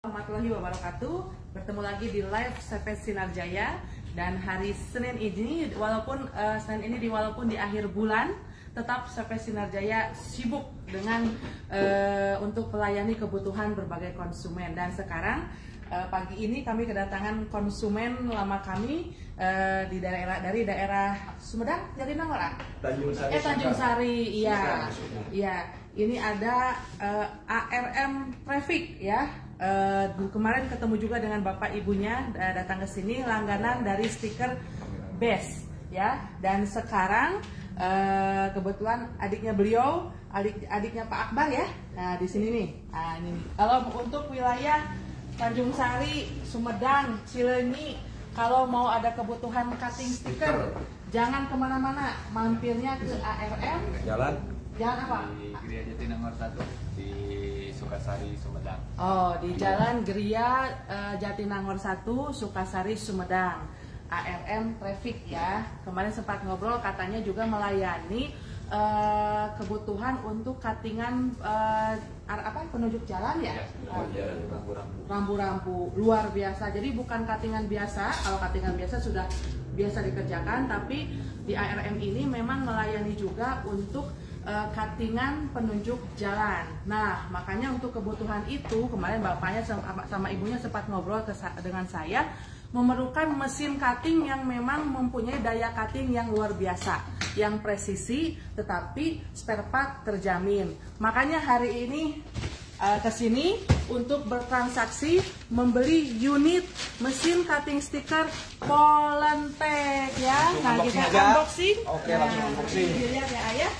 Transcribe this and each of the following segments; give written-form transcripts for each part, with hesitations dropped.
Warahmatullahi wabarakatuh. Bertemu lagi di live CV Sinar Jaya. Dan hari Senin ini, walaupun di akhir bulan, tetap CV Sinar Jaya sibuk dengan untuk melayani kebutuhan berbagai konsumen. Dan sekarang pagi ini kami kedatangan konsumen lama kami dari daerah Sumedang, Jatinangor, Tanjung Sari, iya. Ini ada ARM Traffic, ya. Kemarin ketemu juga dengan bapak ibunya, datang ke sini langganan dari stiker Best, ya. Dan sekarang kebetulan adiknya beliau, adiknya Pak Akbar, ya. Nah, di sini nih. Nah, ini. Kalau untuk wilayah Tanjung Sari, Sumedang, Cileunyi, kalau mau ada kebutuhan cutting stiker, jangan kemana-mana, mampirnya ke ARM. Jalan apa? Di Geria Jatinangor 1 di Sukasari, Sumedang. Oh, di Jalan Geria Jatinangor 1, Sukasari, Sumedang. ARM Traffic, ya. Kemarin sempat ngobrol, katanya juga melayani kebutuhan untuk cuttingan penunjuk jalan, ya. Rambu-rambu luar biasa. Jadi bukan cuttingan biasa. Kalau cuttingan biasa sudah biasa dikerjakan, tapi di ARM ini memang melayani juga untuk cuttingan penunjuk jalan. Nah, makanya untuk kebutuhan itu kemarin bapaknya sama ibunya sempat ngobrol dengan saya, memerlukan mesin cutting yang memang mempunyai daya cutting yang luar biasa, yang presisi, tetapi spare part terjamin. Makanya hari ini ke sini untuk bertransaksi membeli unit mesin cutting stiker Polentech, ya. Nah, kita unboxing. Oke, langsung unboxing. Dilihat ya, Ayah.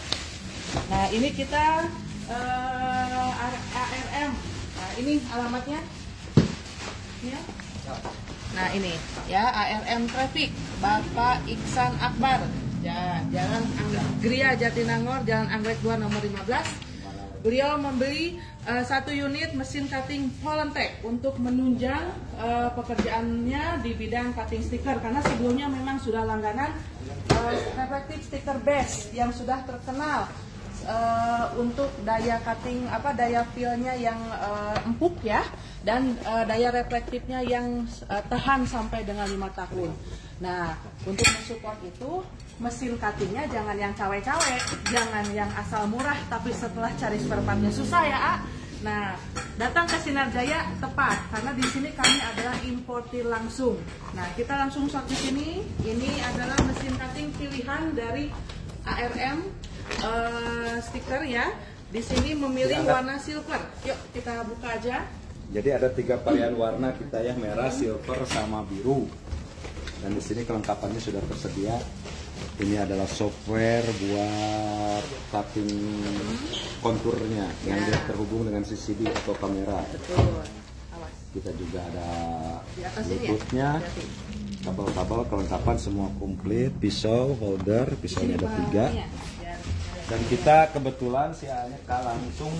Nah, ini kita ARM. Nah, ini alamatnya. Ya. Nah, ini ya, ARM Traffic, Bapak Iksan Akbar. Ya, Jalan Geria Jatinangor, Jalan Anggrek 2 nomor 15. Beliau membeli 1 unit mesin cutting Polentech untuk menunjang pekerjaannya di bidang cutting stiker, karena sebelumnya memang sudah langganan reflective sticker Best yang sudah terkenal untuk daya cutting, daya fillnya yang empuk, ya, dan daya reflektifnya yang tahan sampai dengan 5 tahun. Nah, untuk mensupport itu, mesin cuttingnya jangan yang cawe-cawe, jangan yang asal murah, tapi setelah cari spare partnya susah, ya, A. Nah, datang ke Sinar Jaya tepat, karena di sini kami adalah importir langsung. Nah, kita langsung shot di sini. Ini adalah mesin cutting pilihan dari ARM stiker, ya. Di sini memilih warna silver. Yuk kita buka aja. Jadi ada 3 varian warna kita, ya, merah, silver, sama biru. Dan di sini kelengkapannya sudah tersedia. Ini adalah software buat cutting konturnya yang dia terhubung dengan CCD atau kamera. Betul. Awas. Kita juga ada Bluetooth-nya, kabel-kabel, kelengkapan semua komplit, pisau, holder, pisaunya ada 3. Dan kita kebetulan si Aneka langsung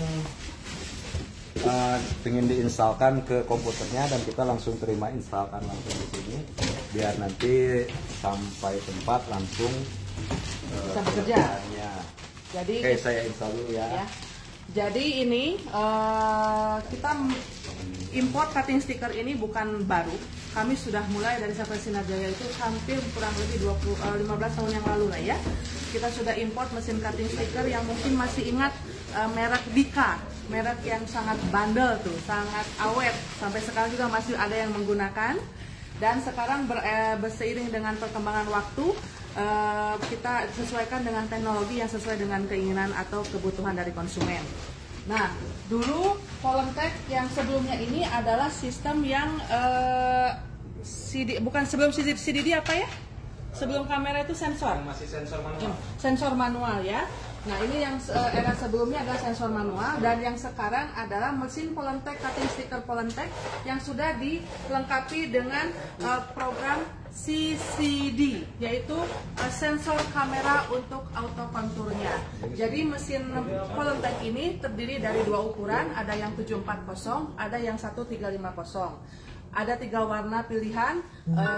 ingin diinstalkan ke komputernya, dan kita langsung terima instalkan langsung di sini, biar nanti sampai tempat langsung bisa bekerja. Jadi, oke, saya install dulu, ya. Jadi ini kita import cutting stiker ini bukan baru. Kami sudah mulai dari CV Sinar Jaya itu hampir kurang lebih 15 tahun yang lalu lah, ya. Kita sudah import mesin cutting stiker yang mungkin masih ingat merek Dika, merek yang sangat bandel tuh, sangat awet. Sampai sekarang juga masih ada yang menggunakan. Dan sekarang berseiring dengan perkembangan waktu, kita sesuaikan dengan teknologi yang sesuai dengan keinginan atau kebutuhan dari konsumen. Nah, dulu Polentech yang sebelumnya ini adalah sistem yang sebelum CDD apa, ya? Sebelum kamera itu sensor. Masih sensor manual. Sensor manual, ya. Nah, ini yang era sebelumnya adalah sensor manual, dan yang sekarang adalah mesin Polentech, cutting sticker Polentech yang sudah dilengkapi dengan program CCD, yaitu sensor kamera untuk auto konturnya. Jadi mesin Polentech ini terdiri dari 2 ukuran, ada yang 740, ada yang 1350. Ada 3 warna pilihan,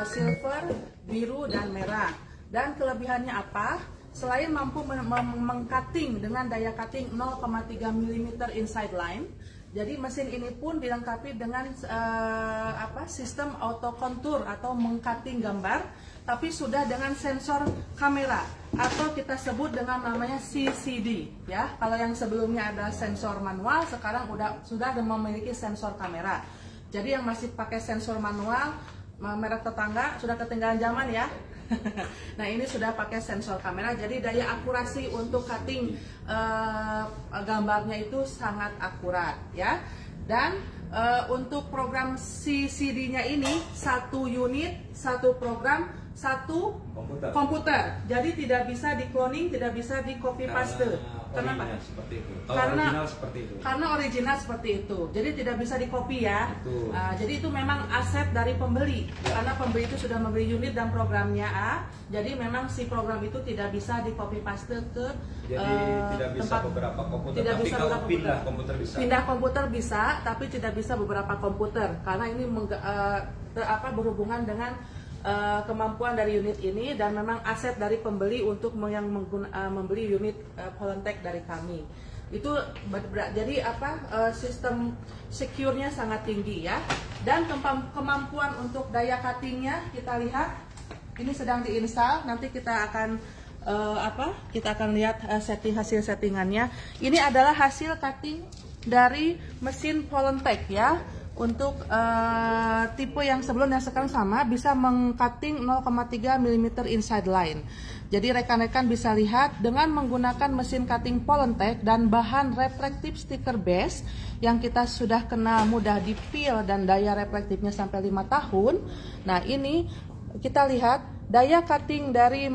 silver, biru, dan merah. Dan kelebihannya apa? Selain mampu mengcutting dengan daya cutting 0,3 mm inside line, Jadi mesin ini pun dilengkapi dengan sistem auto kontur atau mengcutting gambar, tapi sudah dengan sensor kamera atau kita sebut dengan namanya CCD ya. Kalau yang sebelumnya ada sensor manual, sekarang sudah memiliki sensor kamera. Jadi yang masih pakai sensor manual, merek tetangga sudah ketinggalan zaman ya. Nah ini sudah pakai sensor kamera, jadi daya akurasi untuk cutting gambarnya itu sangat akurat ya. Dan untuk program CCD-nya ini 1 unit 1 program 1 komputer. Jadi tidak bisa di cloning, tidak bisa di copy paste. Kenapa? Seperti itu. Karena Original seperti itu. Karena original seperti itu. Jadi tidak bisa di copy ya. Jadi itu memang aset dari pembeli. Karena pembeli itu sudah membeli unit dan programnya A. Jadi memang si program itu tidak bisa di copy paste ke tidak bisa tempat, beberapa komputer. tidak Tapi bisa kalau beberapa pindah komputer bisa. Pindah komputer bisa, tapi tidak bisa beberapa komputer. Karena ini berhubungan dengan kemampuan dari unit ini dan memang aset dari pembeli untuk yang membeli unit Polandtec dari kami. Itu jadi sistem secure-nya sangat tinggi ya. Dan kemampuan untuk daya cutting-nya kita lihat ini sedang diinstal. Nanti kita akan lihat hasil settingannya. Ini adalah hasil cutting dari mesin Polandtec ya. Untuk tipe yang sebelum dan sekarang sama, bisa mengcutting 0,3 mm inside line. Jadi rekan-rekan bisa lihat dengan menggunakan mesin cutting Polandtec dan bahan reflektif stiker base yang kita sudah kenal mudah dipil dan daya reflektifnya sampai 5 tahun. Nah ini kita lihat daya cutting dari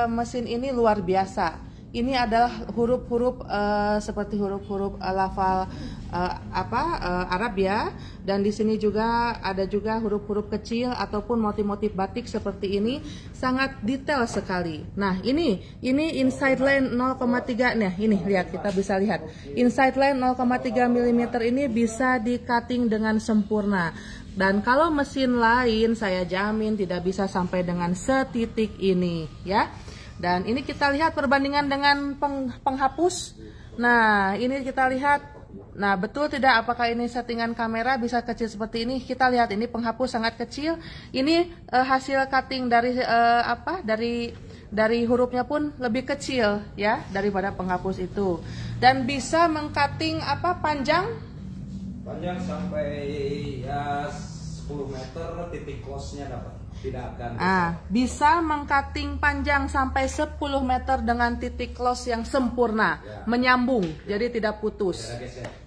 mesin ini luar biasa. Ini adalah huruf-huruf seperti huruf-huruf lafal Arab ya, dan di sini juga ada huruf-huruf kecil ataupun motif-motif batik seperti ini, sangat detail sekali. Nah ini inside line 0,3 nih, ini lihat, kita bisa lihat inside line 0,3 mm ini bisa di cutting dengan sempurna. Dan kalau mesin lain saya jamin tidak bisa sampai dengan setitik ini ya. Dan ini kita lihat perbandingan dengan penghapus. Nah ini kita lihat. Nah betul tidak apakah ini settingan kamera bisa kecil seperti ini? Kita lihat ini penghapus sangat kecil. Ini hasil cutting dari hurufnya pun lebih kecil ya daripada penghapus itu. Dan bisa mengcutting panjang sampai ya 10 meter, titik close-nya dapat. Tidak akan bisa mengcutting panjang sampai 10 meter dengan titik close yang sempurna ya. Menyambung, jadi tidak putus,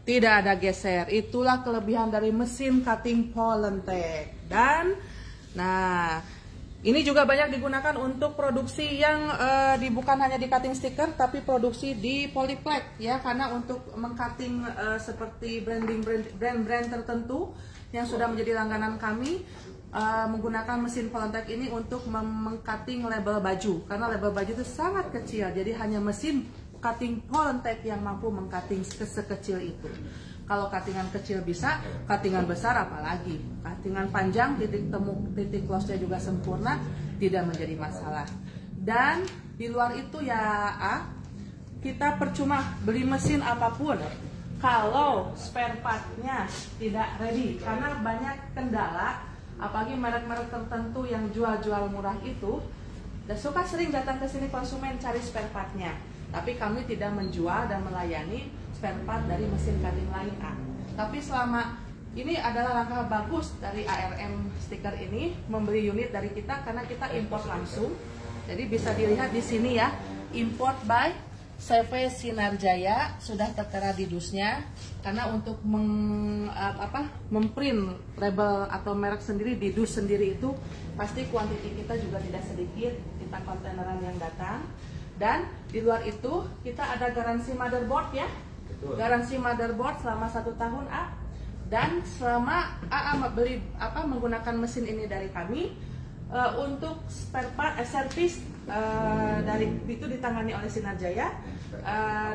tidak ada geser. Itulah kelebihan dari mesin cutting Polandtec. Dan ini juga banyak digunakan untuk produksi yang bukan hanya di cutting stiker, tapi produksi di polyplek ya, karena untuk mengcutting seperti brand tertentu yang sudah menjadi langganan kami, menggunakan mesin Polandtec ini untuk mengcutting label baju, karena label baju itu sangat kecil, jadi hanya mesin cutting Polandtec yang mampu mengcutting sekecil itu. Kalau cuttingan kecil bisa, cuttingan besar apalagi. Cuttingan panjang, titik close-nya juga sempurna, tidak menjadi masalah. Dan di luar itu ya kita percuma beli mesin apapun kalau spare part-nya tidak ready, karena banyak kendala. Apalagi merek-merek tertentu yang jual-jual murah itu, dan sering datang ke sini konsumen cari spare partnya, tapi kami tidak menjual dan melayani spare part dari mesin cutting lain Tapi selama ini adalah langkah bagus dari ARM stiker ini membeli unit dari kita, karena kita import langsung. Jadi bisa dilihat di sini ya, import by CV Sinar Jaya, sudah tertera di dusnya. Karena untuk memprint label atau merek sendiri di dus sendiri itu pasti kuantiti kita juga tidak sedikit, kita kontaineran yang datang. Dan di luar itu kita ada garansi motherboard ya. Betul. Garansi motherboard selama 1 tahun dan selama menggunakan mesin ini dari kami, untuk spare part servis dari itu ditangani oleh Sinar Jaya,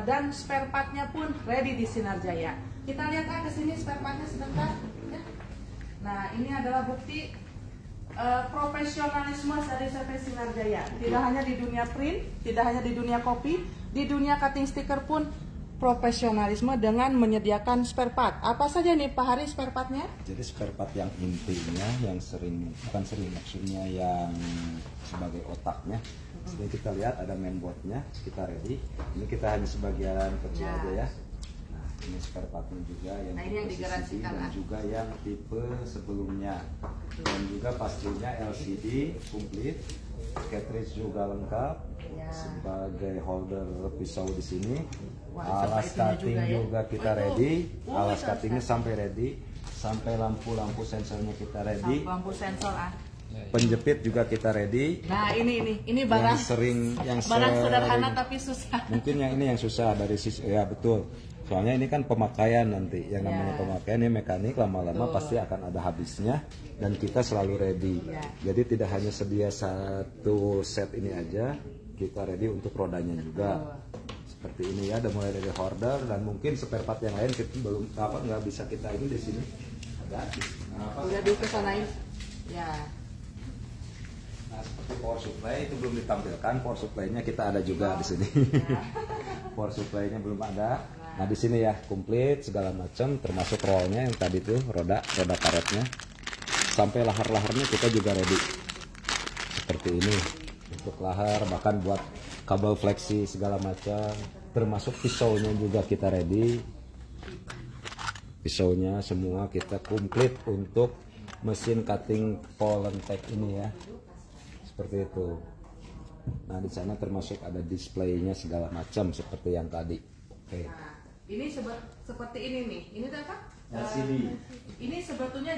dan spare partnya pun ready di Sinar Jaya. Kita lihat ke sini spare partnya sebentar ya. Nah ini adalah bukti profesionalisme dari CV Sinar Jaya. Tidak hanya di dunia print, tidak hanya di dunia copy, di dunia cutting stiker pun profesionalisme dengan menyediakan spare part. Apa saja nih Pak Hari spare partnya? Jadi spare part yang intinya, yang sering, bukan sering, maksudnya yang sebagai otaknya. Jadi kita lihat ada mainboardnya, kita ready. Ini kita hanya sebagian kecil aja ya. Nah, ini spare partnya juga yang ini yang digaransikan dan juga yang tipe sebelumnya. Dan juga pastinya LCD komplit, cartridge juga lengkap. Sebagai holder pisau di sini. Alas cutting juga kita ready, alas cuttingnya sampai ready, sampai lampu-lampu sensornya kita ready, lampu sensor penjepit juga kita ready. Nah ini barang yang barang sederhana tapi susah. Mungkin yang ini yang susah dari sisi, ya betul. Soalnya ini kan pemakaian nanti, yang namanya pemakaian ini mekanik lama-lama pasti akan ada habisnya dan kita selalu ready. Jadi tidak hanya sedia satu set ini aja, kita ready untuk rodanya juga. Seperti ini ya, udah mulai dari holder dan mungkin spare part yang lain kita belum nggak bisa kita ini di sini. Udah dikesanain. Ya. Nah, seperti power supply itu belum ditampilkan, power supply-nya kita ada juga di sini. Power supply-nya belum ada. Nah, di sini ya komplit segala macam termasuk rollnya yang tadi tuh roda karetnya. Sampai lahar-laharnya kita juga ready. Seperti ini. Untuk lahar bahkan buat kabel fleksi segala macam, termasuk pisaunya juga kita ready. Pisaunya semua kita komplit untuk mesin cutting pollen tag ini ya, seperti itu. Nah di sana termasuk ada displaynya segala macam seperti yang tadi. Oke. Nah, ini seperti ini nih, ini apa? LCD. Ini sebetulnya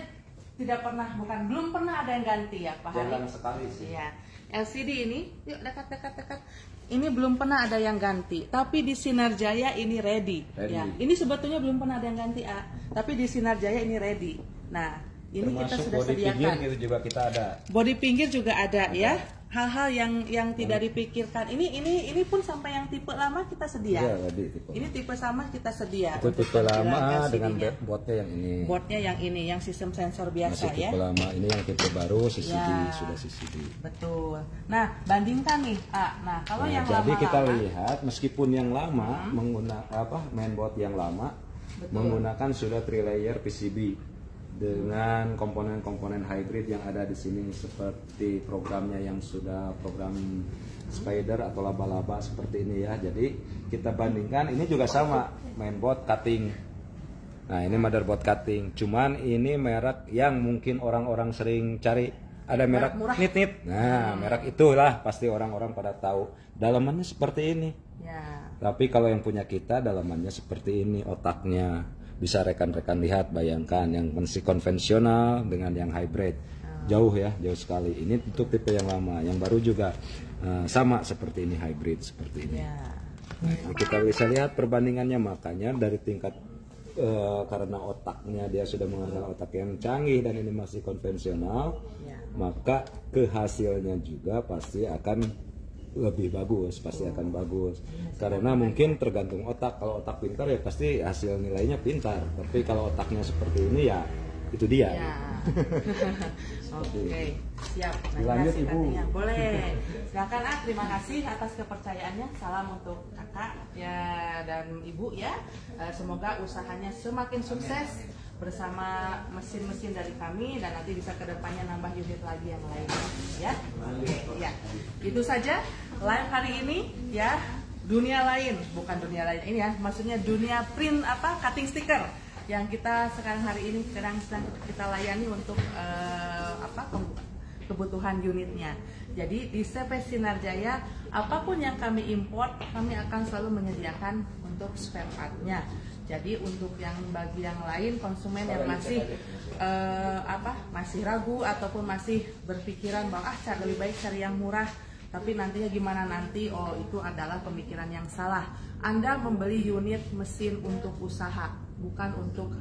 belum pernah ada yang ganti ya Pak Hari. Jarang sekali sih. Iya. LCD ini, yuk dekat. Ini belum pernah ada yang ganti, tapi di Sinar Jaya ini ready. Ya, ini sebetulnya belum pernah ada yang ganti tapi di Sinar Jaya ini ready. Nah, ini termasuk kita sudah body sediakan. pinggir gitu juga kita ada. Body pinggir juga ada. Ya. Hal-hal yang tidak dipikirkan. Ini pun sampai yang tipe lama kita sedia. Iya, tipe. Ini tipe sama kita sedia. Itu tipe lama dengan boardnya yang ini. Boardnya yang ini, yang sistem sensor biasa. Masih tipe ya. lama. Ini yang tipe baru CCD, sudah CCD. Betul. Nah, bandingkan nih. Nah, kalau yang jadi lama. kita lihat meskipun yang lama menggunakan mainboard yang lama menggunakan sudah 3 layer PCB dengan komponen-komponen hybrid yang ada di sini seperti programnya yang sudah program spider atau laba-laba seperti ini ya. Jadi kita bandingkan ini juga sama mainboard cutting. Nah ini motherboard cutting. Cuman ini merek yang mungkin orang-orang sering cari. Ada merek nit-nit. Nah merek itulah pasti orang-orang pada tahu. Dalamannya seperti ini. Ya. Tapi kalau yang punya kita dalamannya seperti ini otaknya. Bisa rekan-rekan lihat, bayangkan yang masih konvensional dengan yang hybrid. Jauh ya, jauh sekali. Ini untuk tipe yang lama, yang baru juga sama seperti ini, hybrid seperti ini. Nah, ini kita bisa lihat perbandingannya, makanya dari tingkat karena otaknya dia sudah mengenal otak yang canggih dan ini masih konvensional, maka kehasilnya juga pasti akan lebih bagus, pasti akan bagus. Karena mungkin tergantung otak. Kalau otak pintar ya pasti hasil nilainya pintar. Tapi kalau otaknya seperti ini ya itu dia. Ya. Oke, siap. Dilanjut Ibu. Boleh. Silakan terima kasih atas kepercayaannya. Salam untuk Kakak ya dan Ibu ya. Semoga usahanya semakin sukses bersama mesin-mesin dari kami dan nanti bisa kedepannya nambah unit lagi yang lain ya. Oke, ya. Itu saja live hari ini ya. Dunia lain, bukan dunia lain ini ya, maksudnya dunia print cutting sticker yang kita sekarang hari ini sedang kita layani untuk kebutuhan unitnya. Jadi di CP Sinar Jaya apapun yang kami import kami akan selalu menyediakan untuk spare partnya. Jadi untuk yang bagi yang lain konsumen yang masih masih ragu ataupun masih berpikiran bahwa lebih baik cari yang murah, tapi nantinya gimana nanti, itu adalah pemikiran yang salah. Anda membeli unit mesin untuk usaha, bukan untuk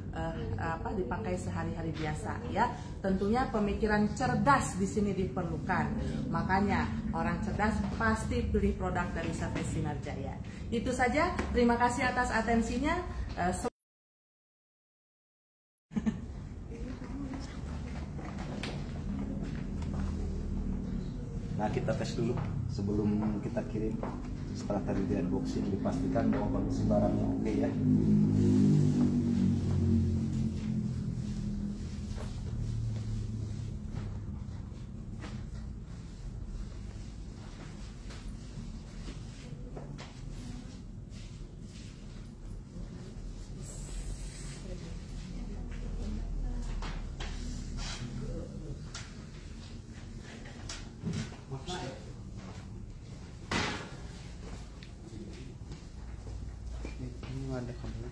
dipakai sehari-hari biasa ya. Tentunya pemikiran cerdas di sini diperlukan. Makanya orang cerdas pasti beli produk dari CP Sinar Jaya. Itu saja. Terima kasih atas atensinya. Nah kita tes dulu sebelum kita kirim. Setelah tadi di unboxing dipastikan bahwa kondisi barangnya oke ya. Ini ada kabel.